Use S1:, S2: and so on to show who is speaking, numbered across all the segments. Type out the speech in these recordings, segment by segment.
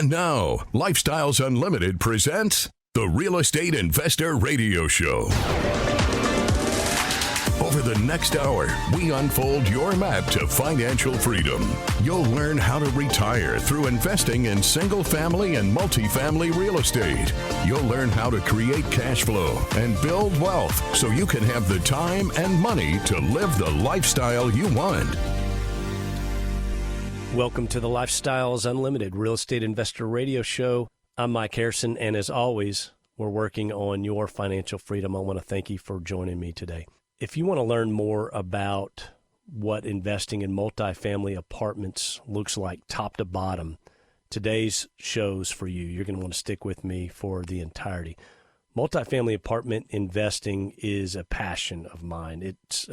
S1: And now, Lifestyles Unlimited presents the Real Estate Investor Radio Show. Over the next hour, we unfold your map to financial freedom. You'll learn how to retire through investing in single family and multifamily real estate. You'll learn how to create cash flow and build wealth so you can have the time and money to live the lifestyle you want.
S2: Welcome to the Lifestyles Unlimited Real Estate Investor Radio Show. I'm Mike Harrison, and as always, we're working on your financial freedom. I want to thank you for joining me today. If you want to learn more about what investing in multifamily apartments looks like top to bottom, today's show's for you. You're going to want to stick with me for the entirety. Multifamily apartment investing is a passion of mine. It's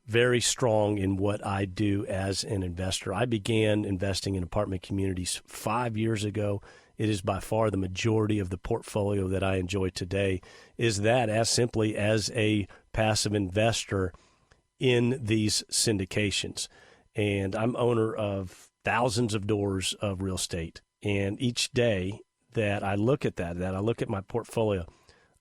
S2: very strong in what I do as an investor. I began investing in apartment communities 5 years ago. It is by far the majority of the portfolio that I enjoy today is that as simply as a passive investor in these syndications. And I'm owner of thousands of doors of real estate. And each day that I look at that I look at my portfolio,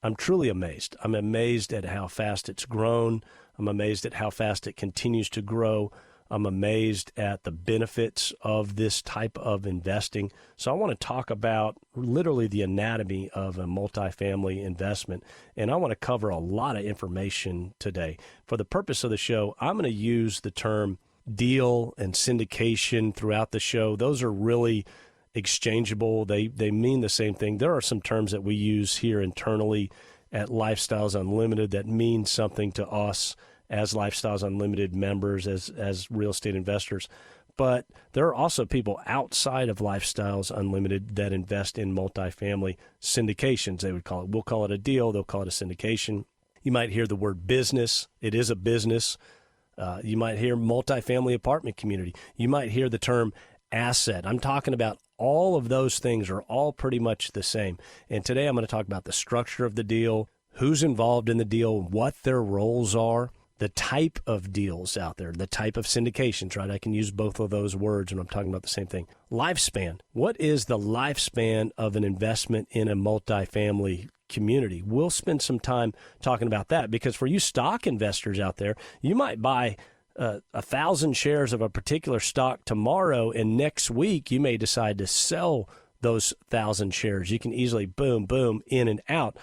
S2: I'm truly amazed. I'm amazed at how fast it's grown. I'm amazed at how fast it continues to grow. I'm amazed at the benefits of this type of investing. So I want to talk about literally the anatomy of a multifamily investment, and I want to cover a lot of information today. For the purpose of the show, I'm going to use the term deal and syndication throughout the show. Those are really exchangeable. They mean the same thing. There are some terms that we use here internally at Lifestyles Unlimited that mean something to us as Lifestyles Unlimited members, as real estate investors. But there are also people outside of Lifestyles Unlimited that invest in multifamily syndications, they would call it. We'll call it a deal. They'll call it a syndication. You might hear the word business. It is a business. You might hear multifamily apartment community. You might hear the term asset. I'm talking about all of those things are all pretty much the same. And today I'm going to talk about the structure of the deal, who's involved in the deal, what their roles are, the type of deals out there, the type of syndications, right? I can use both of those words when I'm talking about the same thing. Lifespan. What is the lifespan of an investment in a multifamily community? We'll spend some time talking about that because for you stock investors out there, you might buy 1,000 shares of a particular stock tomorrow, and next week you may decide to sell those 1,000 shares. You can easily boom, in and out.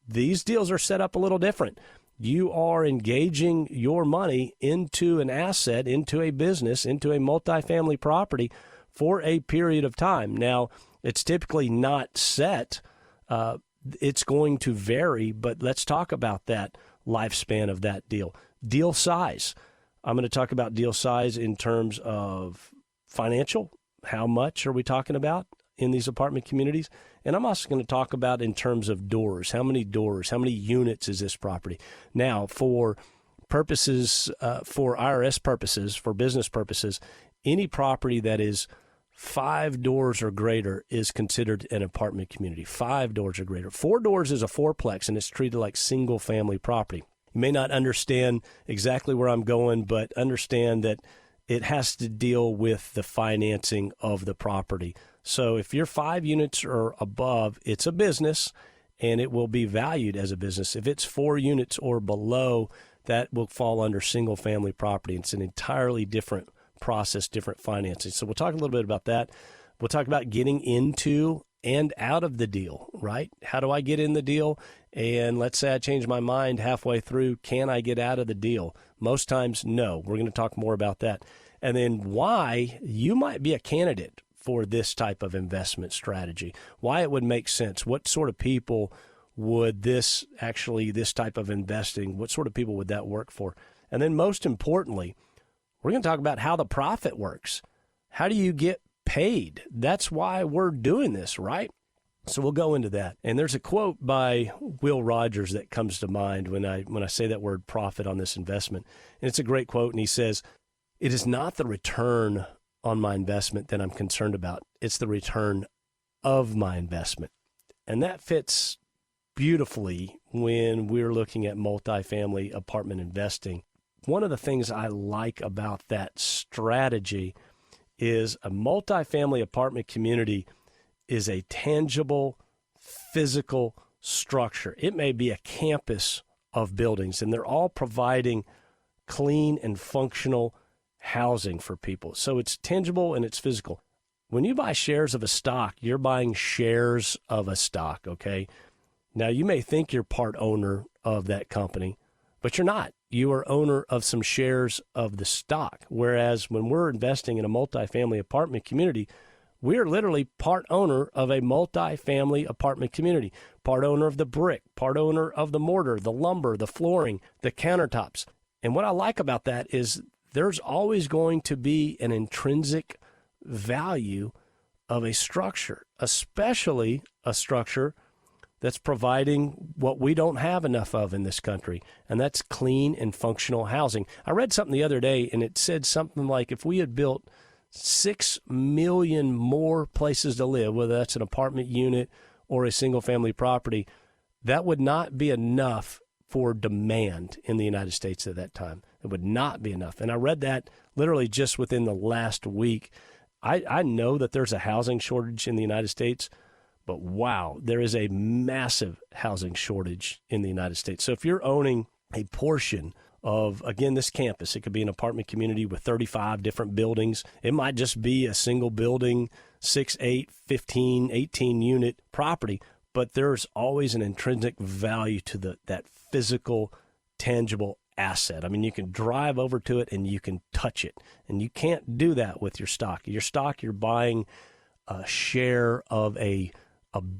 S2: These deals are set up a little different. You are engaging your money into an asset, into a business, into a multifamily property for a period of time. Now, it's typically not set. It's going to vary, but let's talk about that lifespan of that deal. Deal size. I'm going to talk about deal size in terms of financial. How much are we talking about in these apartment communities? And I'm also going to talk about in terms of doors. How many doors? How many units is this property? Now, for purposes, for IRS purposes, for business purposes, any property that is 5 doors or greater is considered an apartment community. 5 doors or greater. 4 doors is a fourplex, and it's treated like single family property. You may not understand exactly where I'm going, but understand that it has to deal with the financing of the property. So if you're 5 units or above, it's a business and it will be valued as a business. If it's 4 units or below, that will fall under single family property. It's an entirely different process, different financing. So we'll talk a little bit about that. We'll talk about getting into and out of the deal, right? How do I get in the deal? And let's say I change my mind halfway through. Can I get out of the deal? Most times, no. We're going to talk more about that. And then why you might be a candidate for this type of investment strategy, why it would make sense, what sort of people would this type of investing, what sort of people would that work for? And then most importantly, we're going to talk about how the profit works. How do you get paid? That's why we're doing this, right? So we'll go into that. And there's a quote by Will Rogers that comes to mind when I say that word profit on this investment. And it's a great quote. And he says, "It is not the return on my investment that I'm concerned about. It's the return of my investment." And that fits beautifully when we're looking at multifamily apartment investing. One of the things I like about that strategy is a multifamily apartment community is a tangible, physical structure. It may be a campus of buildings, and they're all providing clean and functional housing for people. So it's tangible and it's physical. When you buy shares of a stock, you're buying shares of a stock, okay? Now, you may think you're part owner of that company, but you're not. You are owner of some shares of the stock. Whereas when we're investing in a multifamily apartment community, we're literally part owner of a multifamily apartment community, part owner of the brick, part owner of the mortar, the lumber, the flooring, the countertops. And what I like about that is there's always going to be an intrinsic value of a structure, especially a structure that's providing what we don't have enough of in this country, and that's clean and functional housing. I read something the other day, and it said something like if we had built 6 million more places to live, whether that's an apartment unit or a single-family property, that would not be enough for demand in the United States at that time. It would not be enough. And I read that literally just within the last week. I know that there's a housing shortage in the United States, but wow, there is a massive housing shortage in the United States. So if you're owning a portion of, again, this campus, it could be an apartment community with 35 different buildings. It might just be a single building, 6, 8, 15, 18 unit property, but there's always an intrinsic value to that physical, tangible asset. I mean, you can drive over to it and you can touch it, and you can't do that with your stock. Your stock, you're buying a share of a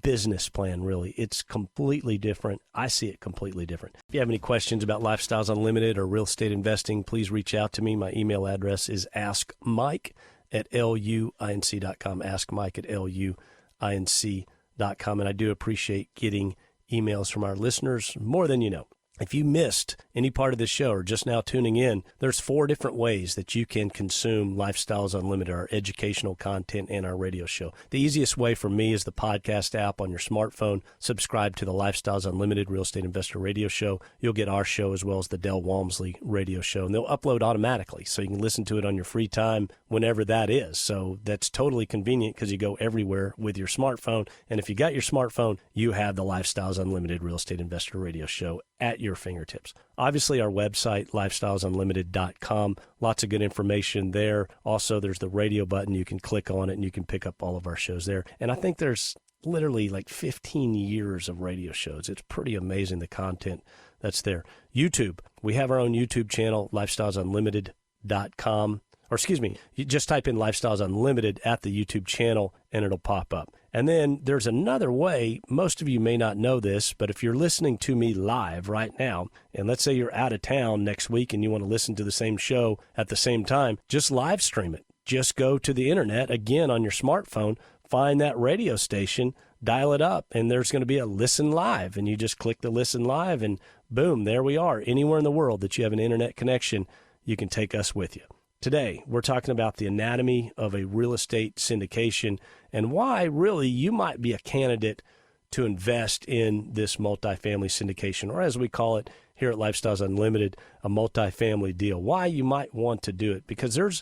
S2: business plan, really. It's completely different. I see it completely different. If you have any questions about Lifestyles Unlimited or real estate investing, please reach out to me. My email address is askmike@luinc.com, askmike@luinc.com, and I do appreciate getting emails from our listeners more than you know. If you missed any part of this show or just now tuning in, there's 4 different ways that you can consume Lifestyles Unlimited, our educational content and our radio show. The easiest way for me is the podcast app on your smartphone. Subscribe to the Lifestyles Unlimited Real Estate Investor Radio Show. You'll get our show as well as the Del Walmsley radio show, and they'll upload automatically, so you can listen to it on your free time whenever that is. So that's totally convenient because you go everywhere with your smartphone, and if you got your smartphone, you have the Lifestyles Unlimited Real Estate Investor Radio Show at your fingertips. Obviously, our website, lifestylesunlimited.com, lots of good information there. Also, there's the radio button. You can click on it, and you can pick up all of our shows there. And I think there's literally like 15 years of radio shows. It's pretty amazing, the content that's there. YouTube, we have our own YouTube channel, lifestylesunlimited.com. Or excuse me, you just type in Lifestyles Unlimited at the YouTube channel, and it'll pop up. And then there's another way. Most of you may not know this, but if you're listening to me live right now, and let's say you're out of town next week and you want to listen to the same show at the same time, just live stream it. Just go to the internet, again, on your smartphone, find that radio station, dial it up, and there's going to be a listen live. And you just click the listen live, and boom, there we are. Anywhere in the world that you have an internet connection, you can take us with you. Today, we're talking about the anatomy of a real estate syndication and why really you might be a candidate to invest in this multifamily syndication, or as we call it here at Lifestyles Unlimited, a multifamily deal. Why you might want to do it, because there's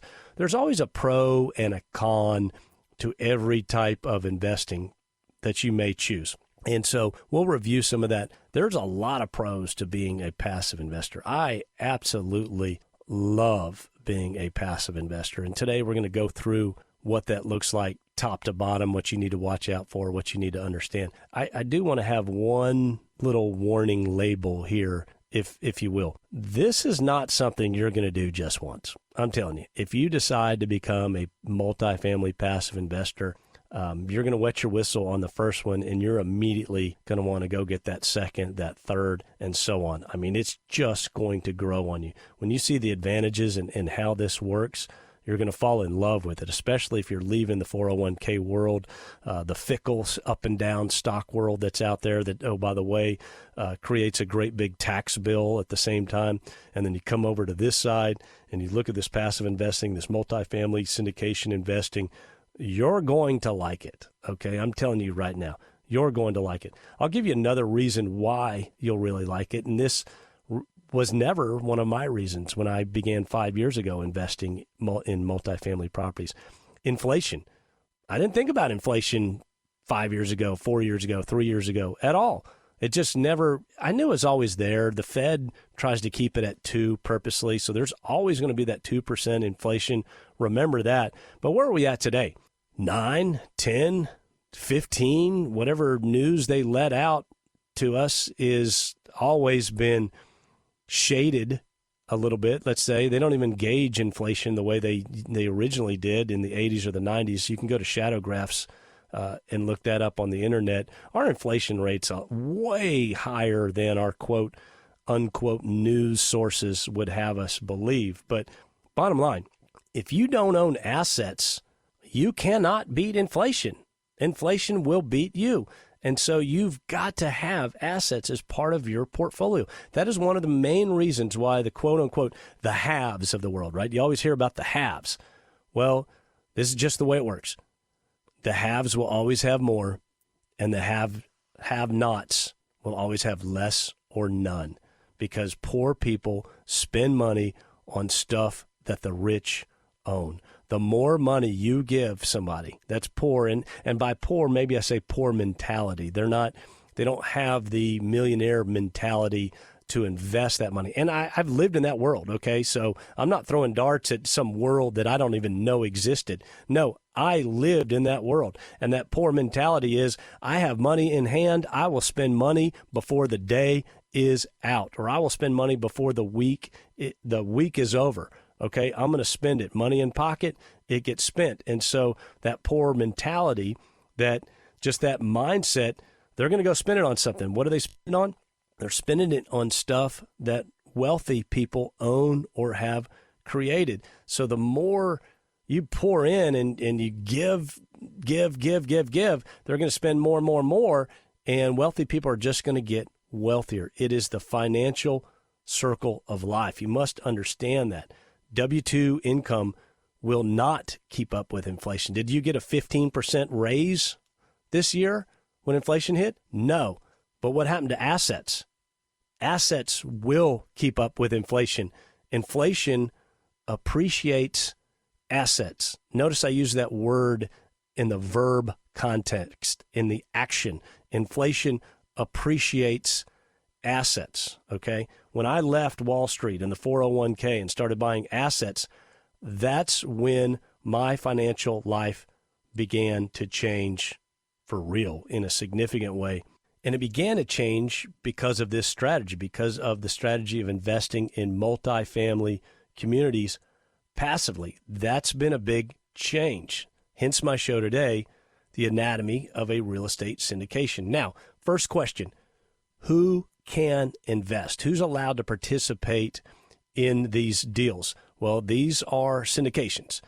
S2: always a pro and a con to every type of investing that you may choose. And so we'll review some of that. There's a lot of pros to being a passive investor. I absolutely love being a passive investor. And today we're going to go through what that looks like top to bottom, what you need to watch out for, what you need to understand. I do want to have one little warning label here, if you will. This is not something you're going to do just once. I'm telling you, if you decide to become a multifamily passive investor, you're going to wet your whistle on the first one, and you're immediately going to want to go get that second, that third, and so on. I mean, it's just going to grow on you. When you see the advantages and how this works, you're going to fall in love with it, especially if you're leaving the 401k world, the fickle up and down stock world that's out there that, oh, by the way, creates a great big tax bill at the same time. And then you come over to this side and you look at this passive investing, this multifamily syndication investing. You're going to like it, okay? I'm telling you right now, you're going to like it. I'll give you another reason why you'll really like it, and this was never one of my reasons when I began 5 years ago investing in multifamily properties. Inflation. I didn't think about inflation 5 years ago, 4 years ago, 3 years ago at all. It just never, I knew it was always there. The Fed tries to keep it at 2 purposely. So there's always going to be that 2% inflation. Remember that. But where are we at today? 9, 10, 15, whatever news they let out to us is always been shaded a little bit. Let's say they don't even gauge inflation the way they originally did in the 80s or the 90s. You can go to shadow graphs and look that up on the internet. Our inflation rates are way higher than our quote unquote news sources would have us believe. But bottom line, if you don't own assets, you cannot beat inflation. Inflation will beat you. And so you've got to have assets as part of your portfolio. That is one of the main reasons why the quote unquote the haves of the world, right? You always hear about the haves. Well, this is just the way it works. The haves will always have more, and the have-nots will always have less or none, because poor people spend money on stuff that the rich own. The more money you give somebody that's poor, and by poor, maybe I say poor mentality. They don't have the millionaire mentality to invest that money. And I've lived in that world, okay? So I'm not throwing darts at some world that I don't even know existed. No, I lived in that world. And that poor mentality is, I have money in hand, I will spend money before the day is out, or I will spend money before the week is over. Okay, I'm going to spend it. Money in pocket, it gets spent. And so that poor mentality, that mindset, they're going to go spend it on something. What are they spending on? They're spending it on stuff that wealthy people own or have created. So the more you pour in and you give, they're going to spend more and more and more, and wealthy people are just going to get wealthier. It is the financial circle of life. You must understand that. W-2 income will not keep up with inflation. Did you get a 15% raise this year when inflation hit? No. But what happened to assets? Assets will keep up with inflation. Inflation appreciates assets. Notice I use that word in the verb context, in the action. Inflation appreciates assets, okay? When I left Wall Street and the 401k and started buying assets, that's when my financial life began to change for real in a significant way. And it began to change because of this strategy, because of the strategy of investing in multifamily communities passively. That's been a big change. Hence my show today, The Anatomy of a Real Estate Syndication. Now, first question, who can invest? Who's allowed to participate in these deals? Well, these are syndications.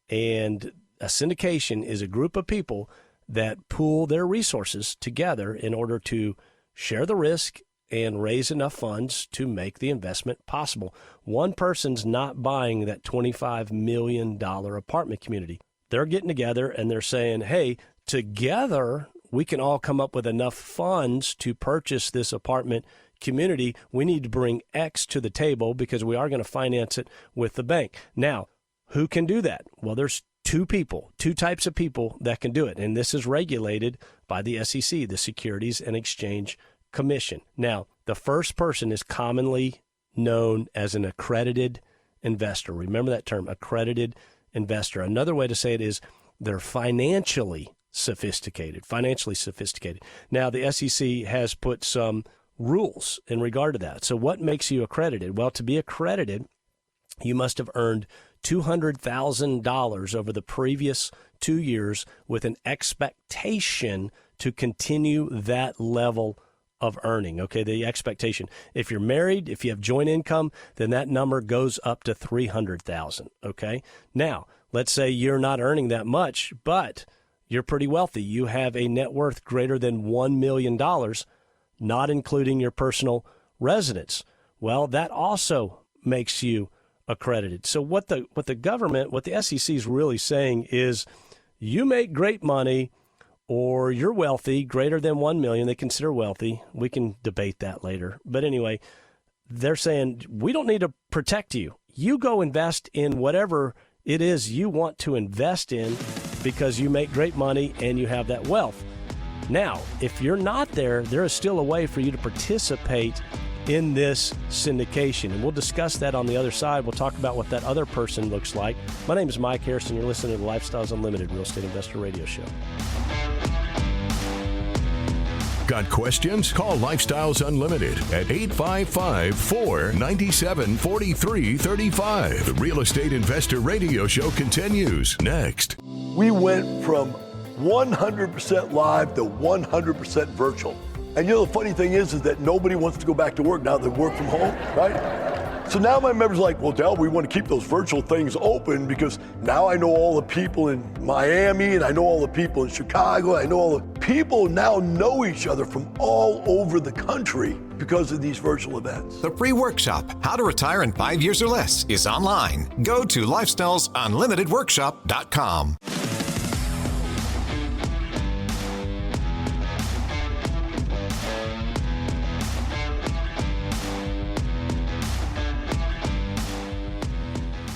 S2: And a syndication is a group of people that pool their resources together in order to share the risk and raise enough funds to make the investment possible. One person's not buying that $25 million apartment community. They're getting together and they're saying, hey, together we can all come up with enough funds to purchase this apartment community. We need to bring X to the table because we are going to finance it with the bank. Now, who can do that? Well, there's two types of people that can do it. And this is regulated by the SEC, the Securities and Exchange Commission. Now, the first person is commonly known as an accredited investor. Remember that term, accredited investor. Another way to say it is they're financially sophisticated. Now, the SEC has put some rules in regard to that. So what makes you accredited? Well, to be accredited, you must have earned $200,000 over the previous 2 years with an expectation to continue that level of earning. Okay, the expectation. If you're married, if you have joint income, then that number goes up to $300,000. Okay, now let's say you're not earning that much, but you're pretty wealthy. You have a net worth greater than $1 million, not including your personal residence. Well, that also makes you accredited. So what the SEC is really saying is, you make great money or you're wealthy, greater than 1 million, they consider wealthy. We can debate that later. But anyway, they're saying, we don't need to protect you. You go invest in whatever it is you want to invest in because you make great money and you have that wealth. Now, if you're not there, there is still a way for you to participate in this syndication, and we'll discuss that on the other side. We'll talk about what that other person looks like. My name is Mike Harrison. You're listening to the Lifestyles Unlimited Real Estate Investor Radio Show.
S1: Got questions? Call Lifestyles Unlimited at 855-497-4335. The Real Estate Investor Radio Show continues next.
S3: We went from 100% live to 100% virtual. And the funny thing is that nobody wants to go back to work now that they work from home, right? So now my members are like, well, Del, we want to keep those virtual things open because now I know all the people in Miami and I know all the people in Chicago. I know all the people now know each other from all over the country because of these virtual events.
S4: The free workshop, How to Retire in 5 Years or Less, is online. Go to lifestylesunlimitedworkshop.com.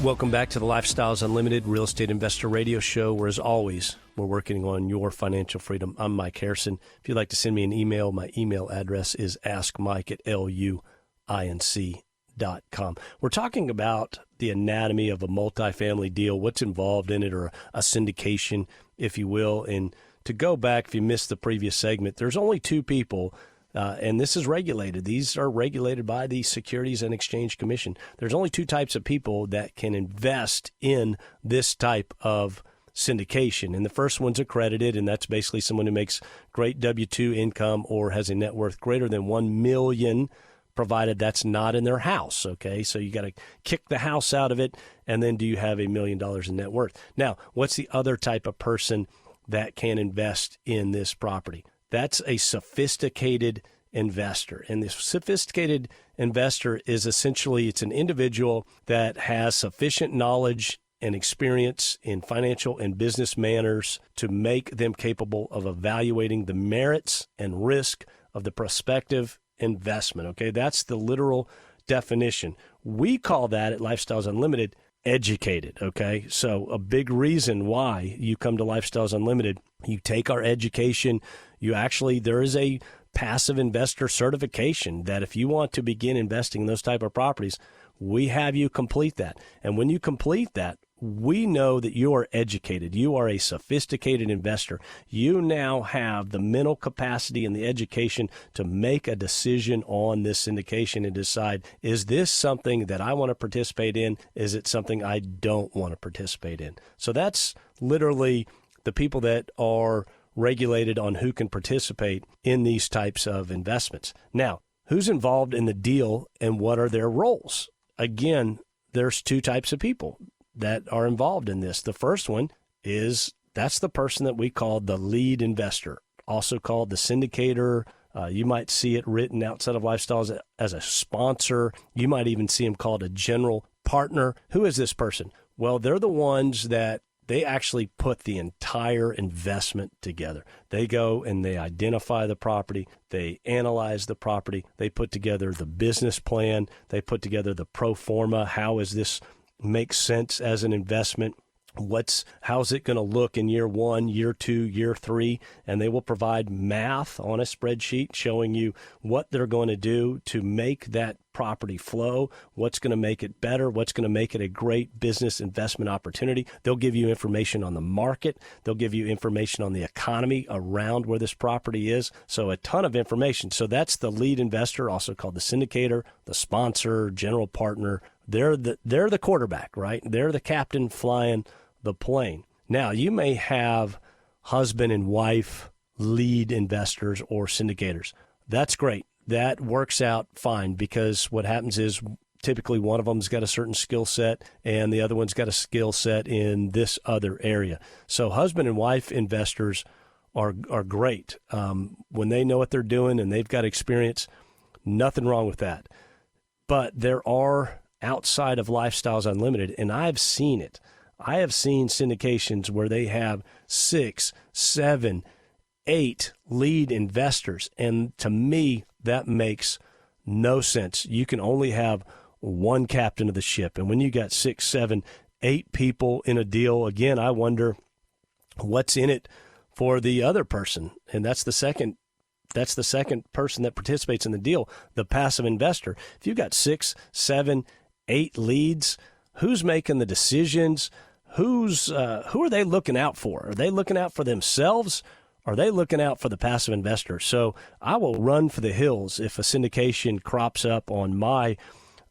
S2: Welcome back to the Lifestyles Unlimited Real Estate Investor Radio Show, where, as always, we're working on your financial freedom. I'm Mike Harrison. If you'd like to send me an email, my email address is askmike@luinc.com. We're talking about the anatomy of a multifamily deal, what's involved in it, or a syndication, if you will. And to go back, if you missed the previous segment, there's only two people. And this is regulated. These are regulated by the Securities and Exchange Commission. There's only two types of people that can invest in this type of syndication. And the first one's accredited, and that's basically someone who makes great W-2 income or has a net worth greater than $1 million, provided that's not in their house. Okay, so you got to kick the house out of it, and then do you have $1 million in net worth? Now, what's the other type of person that can invest in this property? That's a sophisticated investor. And the sophisticated investor is essentially, it's an individual that has sufficient knowledge and experience in financial and business manners to make them capable of evaluating the merits and risk of the prospective investment. Okay, that's the literal definition. We call that at Lifestyles Unlimited educated. Okay, so a big reason why you come to Lifestyles Unlimited, you take our education. There is a passive investor certification that if you want to begin investing in those type of properties, we have you complete that. And when you complete that, we know that you are educated. You are a sophisticated investor. You now have the mental capacity and the education to make a decision on this syndication and decide, is this something that I want to participate in? Is it something I don't want to participate in? So that's literally the people that are regulated on who can participate in these types of investments. Now, who's involved in the deal and what are their roles? Again, there's two types of people that are involved in this. The first one is, that's the person that we call the lead investor, also called the syndicator. You might see it written outside of Lifestyles as a sponsor. You might even see them called a general partner. Who is this person? Well, they're the ones that they actually put the entire investment together. They go and they identify the property. They analyze the property. They put together the business plan. They put together the pro forma. How is this make sense as an investment? How's it going to look in year 1, year 2, year 3? And they will provide math on a spreadsheet showing you what they're going to do to make that property flow, what's going to make it better, what's going to make it a great business investment opportunity. They'll give you information on the market. They'll give you information on the economy around where this property is. So a ton of information. So that's the lead investor, also called the syndicator, the sponsor, general partner. They're the quarterback, right? They're the captain flying the plane. Now, you may have husband and wife lead investors or syndicators. That's great. That works out fine, because what happens is typically one of them's got a certain skill set and the other one's got a skill set in this other area. So husband and wife investors are great. When they know what they're doing and they've got experience, nothing wrong with that. But there are, outside of Lifestyles Unlimited, and I've seen it, I have seen syndications where they have 6, 7, 8 lead investors. And to me, that makes no sense. You can only have one captain of the ship. And when you got 6, 7, 8 people in a deal, again, I wonder what's in it for the other person. And that's the second person that participates in the deal, the passive investor. If you've got 6, 7, 8 leads, who's making the decisions? Who are they looking out for? Are they looking out for themselves? Are they looking out for the passive investor? So I will run for the hills if a syndication crops up on my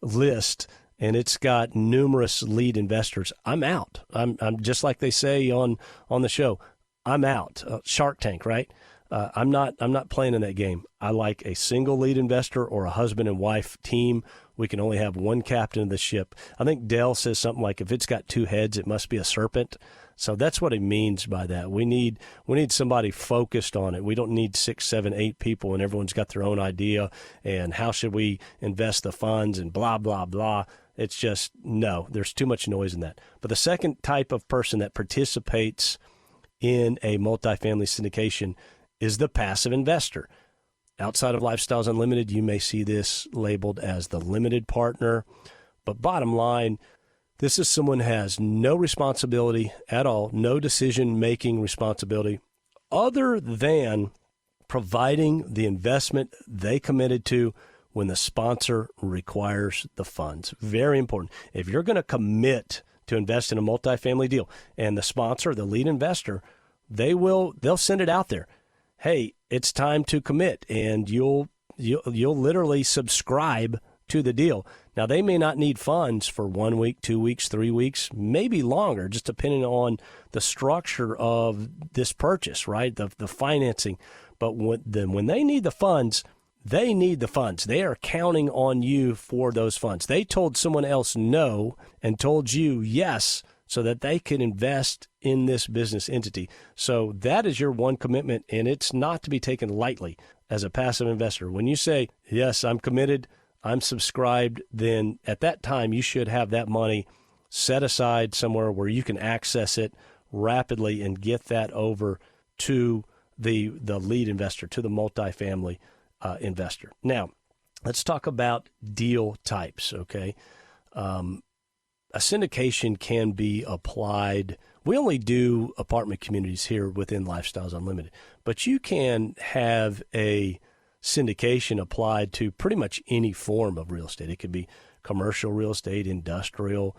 S2: list and it's got numerous lead investors. I'm out. I'm just like they say on the show. I'm out. Shark Tank, right? I'm not playing in that game. I like a single lead investor or a husband and wife team. We can only have one captain of the ship. I think Dale says something like, if it's got 2 heads, it must be a serpent. So that's what he means by that. We need somebody focused on it. We don't need 6, 7, 8 people and everyone's got their own idea and how should we invest the funds and blah, blah, blah. It's just, no, there's too much noise in that. But the second type of person that participates in a multifamily syndication is the passive investor. Outside of Lifestyles Unlimited, you may see this labeled as the limited partner. But bottom line, this is someone who has no responsibility at all, no decision-making responsibility, other than providing the investment they committed to when the sponsor requires the funds. Very important. If you're going to commit to invest in a multifamily deal and the sponsor, the lead investor, they'll send it out there. Hey, it's time to commit, and you'll literally subscribe to the deal. Now, they may not need funds for 1 week, 2 weeks, 3 weeks, maybe longer, just depending on the structure of this purchase, right? The financing. But when they need the funds, they need the funds. They are counting on you for those funds. They told someone else no and told you yes, so that they can invest in this business entity. So that is your one commitment, and it's not to be taken lightly as a passive investor. When you say, yes, I'm committed, I'm subscribed, then at that time you should have that money set aside somewhere where you can access it rapidly and get that over to the lead investor, to the multifamily investor. Now, let's talk about deal types, okay? A syndication can be applied. We only do apartment communities here within Lifestyles Unlimited, but you can have a syndication applied to pretty much any form of real estate. It could be commercial real estate, industrial,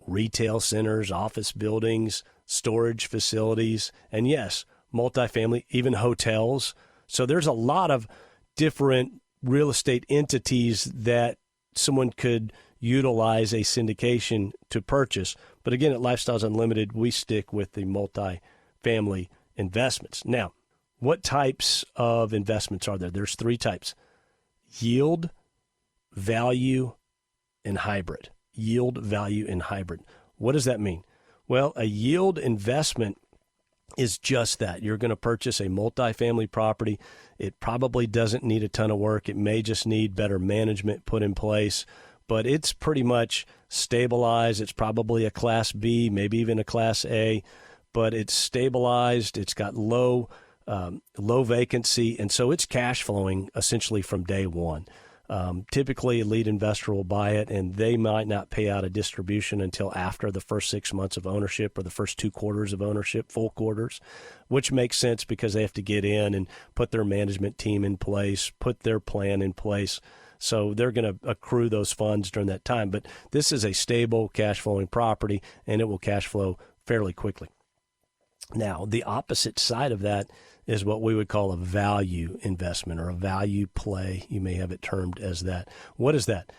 S2: retail centers, office buildings, storage facilities, and yes, multifamily, even hotels. So there's a lot of different real estate entities that someone could utilize a syndication to purchase. But again, at Lifestyles Unlimited, we stick with the multifamily investments. Now, what types of investments are there? There's 3 types: yield, value, and hybrid. Yield, value, and hybrid. What does that mean? Well, a yield investment is just that. You're going to purchase a multifamily property. It probably doesn't need a ton of work. It may just need better management put in place, but it's pretty much stabilized. It's probably a Class B, maybe even a Class A, but it's stabilized. It's got low vacancy, and so it's cash flowing essentially from day one. Typically, a lead investor will buy it, and they might not pay out a distribution until after the first 6 months of ownership or the first 2 quarters of ownership, full quarters, which makes sense because they have to get in and put their management team in place, put their plan in place. So they're going to accrue those funds during that time. But this is a stable cash flowing property, and it will cash flow fairly quickly. Now, the opposite side of that is what we would call a value investment or a value play. You may have it termed as that. What is that?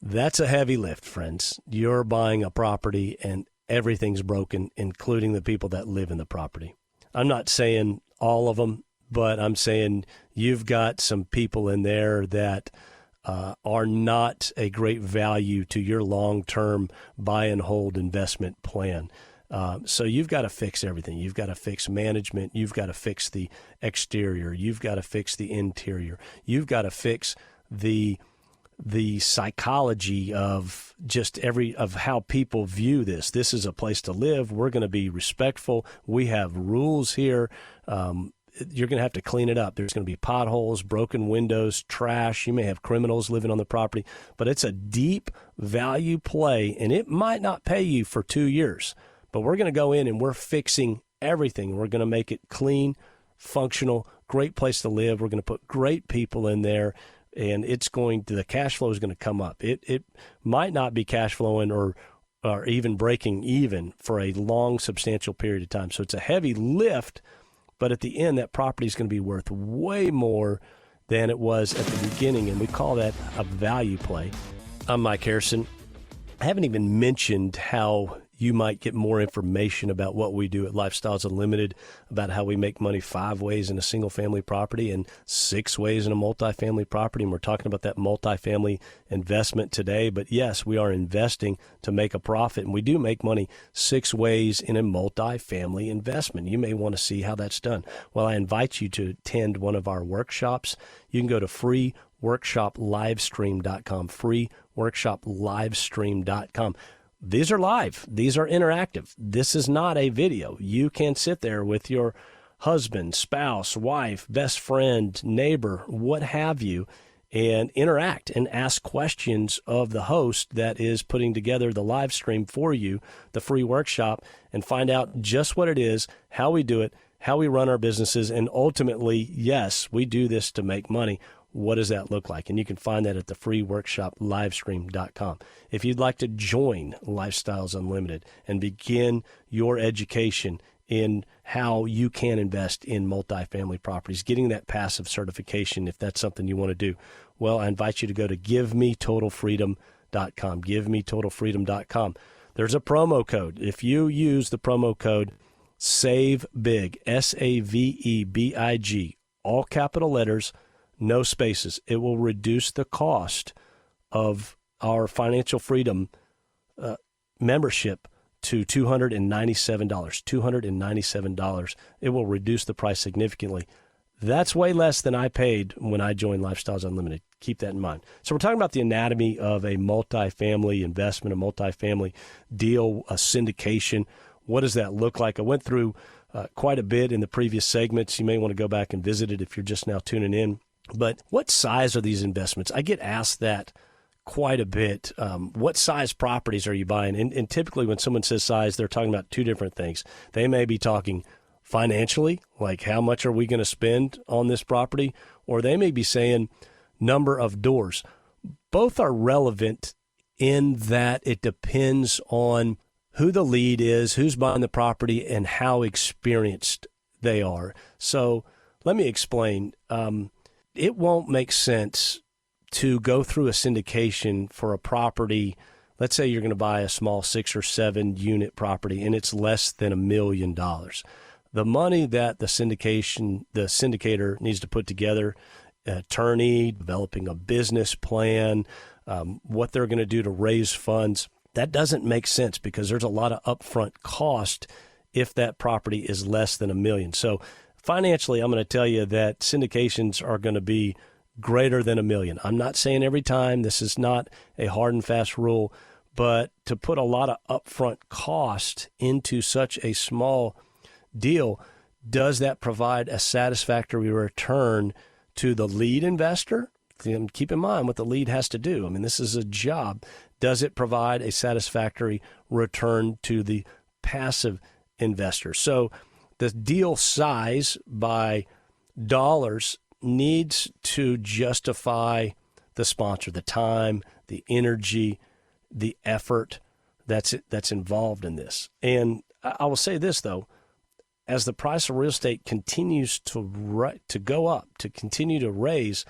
S2: That's a heavy lift, friends. You're buying a property and everything's broken, including the people that live in the property. I'm not saying all of them, but I'm saying you've got some people in there that are not a great value to your long-term buy and hold investment plan. So you've got to fix everything. You've got to fix management. You've got to fix the exterior. You've got to fix the interior. You've got to fix the psychology of just of how people view this. This is a place to live. We're going to be respectful. We have rules here. You're going to have to clean it up. There's going to be potholes, broken windows, trash. You may have criminals living on the property, but it's a deep value play, and it might not pay you for 2 years. But we're going to go in and we're fixing everything. We're going to make it clean, functional, great place to live. We're going to put great people in there, and the cash flow is going to come up. It might not be cash flowing or even breaking even for a long, substantial period of time. So it's a heavy lift, but at the end, that property is going to be worth way more than it was at the beginning, and we call that a value play. I'm Mike Harrison. I haven't even mentioned how you might get more information about what we do at Lifestyles Unlimited, about how we make money 5 ways in a single-family property and 6 ways in a multifamily property. And we're talking about that multifamily investment today. But yes, we are investing to make a profit, and we do make money 6 ways in a multifamily investment. You may want to see how that's done. Well, I invite you to attend one of our workshops. You can go to freeworkshoplivestream.com, freeworkshoplivestream.com. These are live. These are interactive. This is not a video. You can sit there with your husband, spouse, wife, best friend, neighbor, what have you, and interact and ask questions of the host that is putting together the live stream for you, the free workshop, and find out just what it is, how we do it, how we run our businesses, and ultimately, yes, we do this to make money. What does that look like? And you can find that at the freeworkshoplivestream.com. If you'd like to join Lifestyles Unlimited and begin your education in how you can invest in multifamily properties, getting that passive certification, if that's something you want to do, well, I invite you to go to givemetotalfreedom.com, givemetotalfreedom.com. There's a promo code. If you use the promo code SAVEBIG, SAVEBIG, all capital letters, no spaces, it will reduce the cost of our financial freedom membership to $297. $297. It will reduce the price significantly. That's way less than I paid when I joined Lifestyles Unlimited. Keep that in mind. So we're talking about the anatomy of a multifamily investment, a multifamily deal, a syndication. What does that look like? I went through quite a bit in the previous segments. You may want to go back and visit it if you're just now tuning in. But what size are these investments? I get asked that quite a bit. What size properties are you buying? And typically when someone says size, they're talking about 2 different things. They may be talking financially, like how much are we going to spend on this property? Or they may be saying number of doors. Both are relevant in that it depends on who the lead is, who's buying the property, and how experienced they are. So let me explain. It won't make sense to go through a syndication for a property. Let's say you're going to buy a small 6 or 7 unit property and it's less than $1 million. The money that the syndicator needs to put together, an attorney, developing a business plan, what they're going to do to raise funds, that doesn't make sense because there's a lot of upfront cost if that property is less than $1 million. So financially, I'm going to tell you that syndications are going to be greater than $1 million. I'm not saying every time. This is not a hard and fast rule, but to put a lot of upfront cost into such a small deal, does that provide a satisfactory return to the lead investor? And keep in mind what the lead has to do. I mean, this is a job. Does it provide a satisfactory return to the passive investor? So the deal size by dollars needs to justify the sponsor, the time, the energy, the effort that's involved in this. And I will say this, though, as the price of real estate continues to go up, to continue to raise,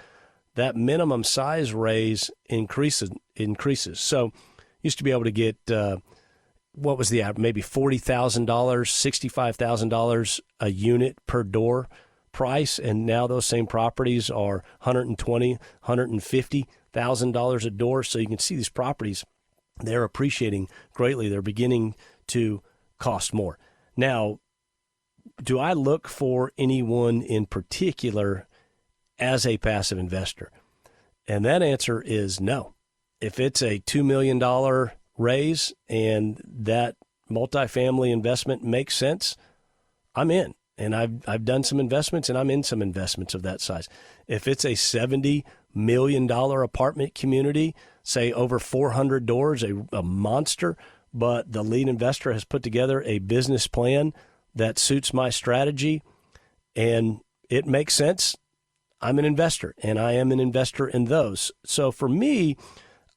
S2: that minimum size raise increases. So used to be able to get what was the average? Maybe $40,000, $65,000 a unit per door price, and now those same properties are $120,000, $150,000 a door. So you can see these properties, they're appreciating greatly. They're beginning to cost more. Now, do I look for anyone in particular as a passive investor? And that answer is no. If it's a $2 million raise and that multifamily investment makes sense, I'm in. And I've done some investments, and I'm in some investments of that size. If it's a $70 million apartment community, say over 400 doors, a monster, but the lead investor has put together a business plan that suits my strategy and it makes sense, I'm an investor, and I am an investor in those. So for me,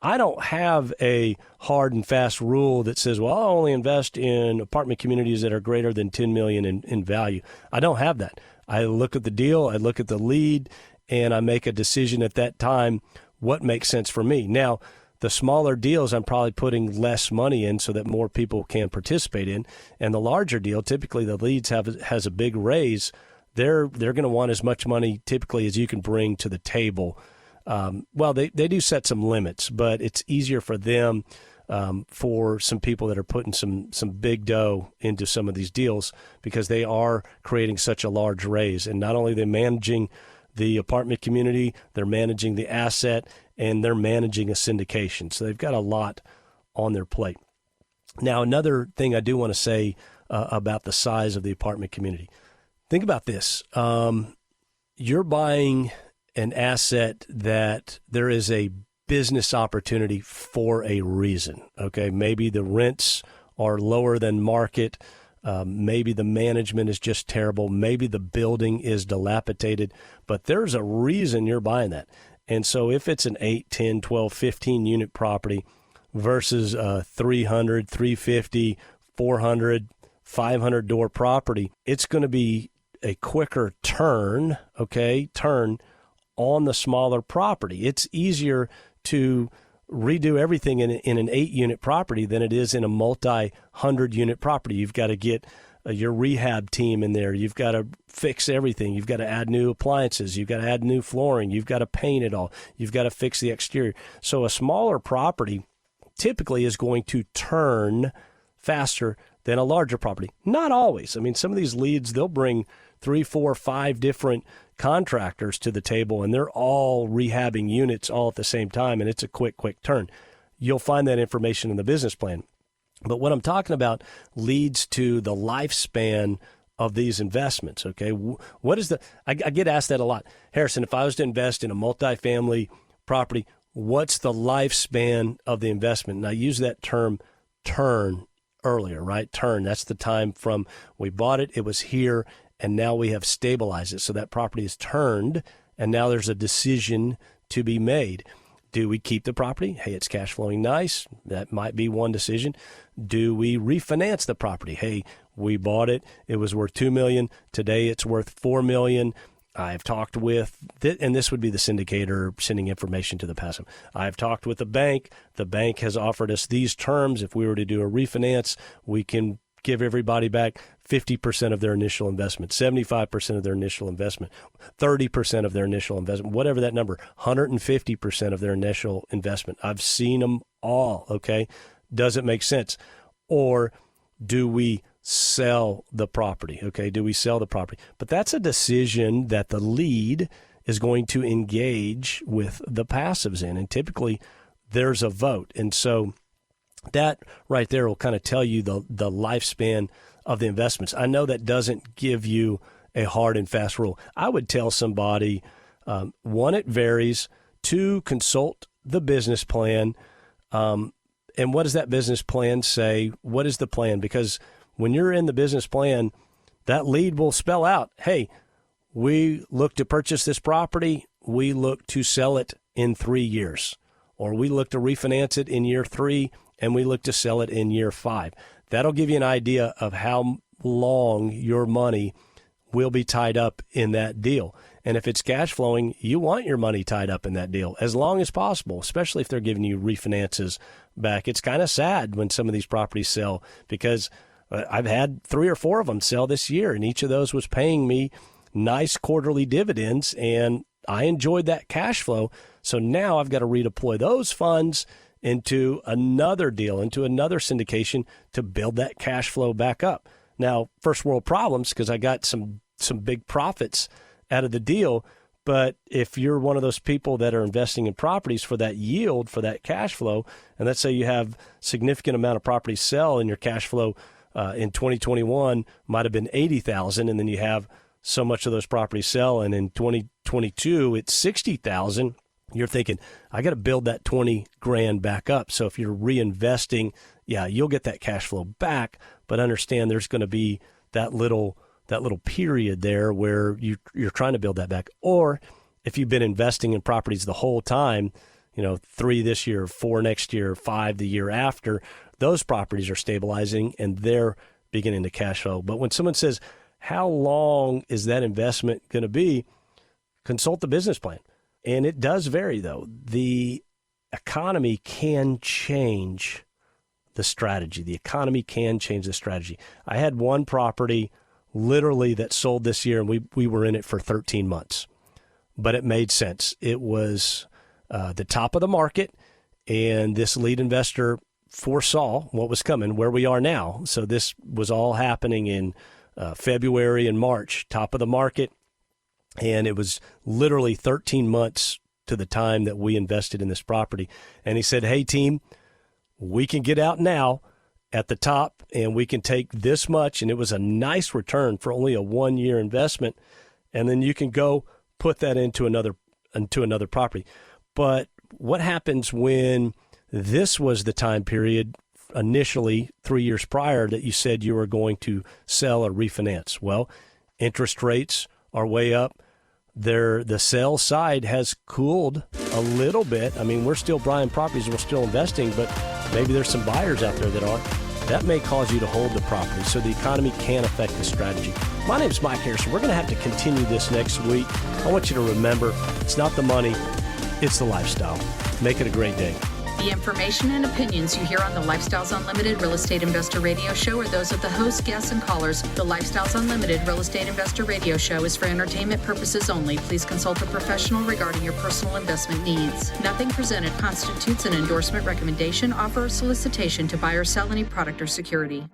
S2: I don't have a hard and fast rule that says, well, I'll only invest in apartment communities that are greater than $10 million in value. I don't have that. I look at the deal, I look at the lead, and I make a decision at that time what makes sense for me. Now, the smaller deals, I'm probably putting less money in so that more people can participate in. And the larger deal, typically the leads has a big raise. They're going to want as much money typically as you can bring to the table. Well, they do set some limits, but it's easier for them, for some people that are putting some big dough into some of these deals because they are creating such a large raise. And not only are they managing the apartment community, they're managing the asset, and they're managing a syndication. So they've got a lot on their plate. Now, another thing I do want to say about the size of the apartment community. Think about this. You're buying an asset that there is a business opportunity for a reason, okay? Maybe the rents are lower than market. Maybe the management is just terrible. Maybe the building is dilapidated. But there's a reason you're buying that. And so if it's an 8, 10, 12, 15 unit property versus a 300, 350, 400, 500 door property, it's going to be a quicker turn on the smaller property. It's easier to redo everything in an 8-unit property than it is in a multi-100-unit property. You've got to get your rehab team in there. You've got to fix everything. You've got to add new appliances. You've got to add new flooring. You've got to paint it all. You've got to fix the exterior. So a smaller property typically is going to turn faster than a larger property. Not always. I mean, some of these leads, they'll bring 3, 4, 5 different contractors to the table, and they're all rehabbing units all at the same time, and it's a quick turn. You'll find that information in the business plan. But what I'm talking about leads to the lifespan of these investments, okay? What is I get asked that a lot. Harrison, if I was to invest in a multifamily property, what's the lifespan of the investment? And I use that term turn earlier, right? Turn, that's the time from we bought it, it was here, and now we have stabilized it. So that property is turned, and now there's a decision to be made. Do we keep the property? Hey, it's cash flowing nice. That might be one decision. Do we refinance the property? Hey, we bought it. It was worth $2 million. Today it's worth $4 million. I've talked with, and this would be the syndicator sending information to the passive. I've talked with the bank. The bank has offered us these terms. If we were to do a refinance, we can give everybody back 50% of their initial investment, 75% of their initial investment, 30% of their initial investment, whatever that number, 150% of their initial investment. I've seen them all, okay? Does it make sense? Or do we sell the property, okay? Do we sell the property? But that's a decision that the lead is going to engage with the passives in, and typically there's a vote. And so that right there will kind of tell you the lifespan of the investments. I know that doesn't give you a hard and fast rule. I would tell somebody, one, it varies. 2, consult the business plan. And what does that business plan say? What is the plan? Because when you're in the business plan, that lead will spell out, hey, we look to purchase this property. We look to sell it in 3 years, or we look to refinance it in year 3, and we look to sell it in year 5. That'll give you an idea of how long your money will be tied up in that deal. And if it's cash flowing, you want your money tied up in that deal as long as possible, especially if they're giving you refinances back. It's kind of sad when some of these properties sell, because I've had 3 or 4 of them sell this year, and each of those was paying me nice quarterly dividends, and I enjoyed that cash flow. So now I've got to redeploy those funds into another deal, into another syndication to build that cash flow back up. Now, first world problems, because I got some big profits out of the deal. But if you're one of those people that are investing in properties for that yield, for that cash flow, and let's say you have significant amount of properties sell and your cash flow in 2021 might have been $80,000, and then you have so much of those properties sell, and in 2022 it's $60,000. You're thinking, I got to build that $20,000 back up. So if you're reinvesting, yeah, you'll get that cash flow back, but understand there's going to be that little period there where you're trying to build that back. Or if you've been investing in properties the whole time, 3 this year, 4 next year, 5 the year after, those properties are stabilizing and they're beginning to cash flow. But when someone says, how long is that investment going to be? Consult the business plan. And it does vary, though. The economy can change the strategy. The economy can change the strategy. I had one property literally that sold this year, and we were in it for 13 months. But it made sense. It was the top of the market, and this lead investor foresaw what was coming, where we are now. So this was all happening in February and March, top of the market. And it was literally 13 months to the time that we invested in this property. And he said, hey, team, we can get out now at the top and we can take this much. And it was a nice return for only a 1-year investment. And then you can go put that into another property. But what happens when this was the time period initially 3 years prior that you said you were going to sell or refinance? Well, interest rates are way up. The sell side has cooled a little bit. I mean, we're still buying properties and we're still investing, but maybe there's some buyers out there that aren't. That may cause you to hold the property. So the economy can affect the strategy. My name is Mike Harrison. We're going to have to continue this next week. I want you to remember, it's not the money, it's the lifestyle. Make it a great day.
S5: The information and opinions you hear on the Lifestyles Unlimited Real Estate Investor Radio Show are those of the host, guests, and callers. The Lifestyles Unlimited Real Estate Investor Radio Show is for entertainment purposes only. Please consult a professional regarding your personal investment needs. Nothing presented constitutes an endorsement, recommendation, offer, or solicitation to buy or sell any product or security.